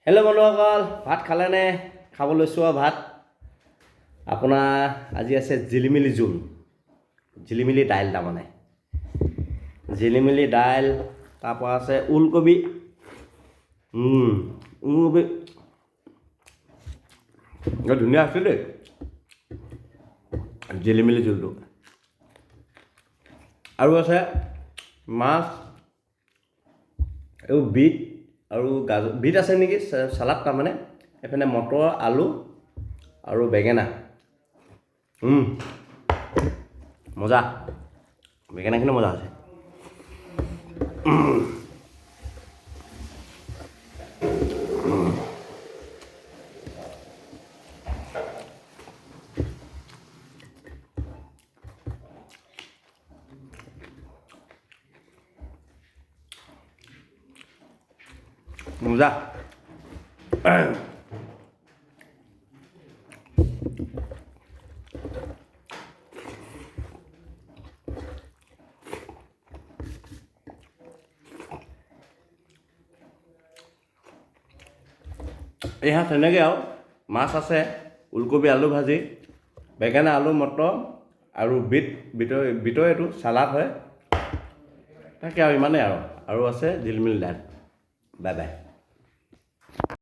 Hello' বন্ধুসকল, ভাত খালেনে? খাব লৈছোঁ আৰু ভাত। আপোনাৰ আজি আছে জিলিমিলি জোল, জিলিমিলি দাইল, তাৰমানে জিলিমিলি দাইল। তাৰপৰা আছে ওলকবি, ওলকবি ধুনীয়া আছে দেই জিলিমিলি জোলটো। আৰু আছে মাছ, এইবোৰ বিট আৰু গাজৰ, বিট আছে নেকি চালাড, তাৰমানে এইফালে মটৰ, আলু আৰু বেঙেনা। মজা, বেঙেনাখিনি মজা আছে। মজা। এয়া তেনেকৈ আৰু মাছ আছে, ওলকবি আলু ভাজি, বেঙেনা আলু মটৰ আৰু বিটৰ এইটো চালাড হয়। তাকে আৰু ইমানেই আৰু আছে জিলিমিলি দাইল। Bye bye.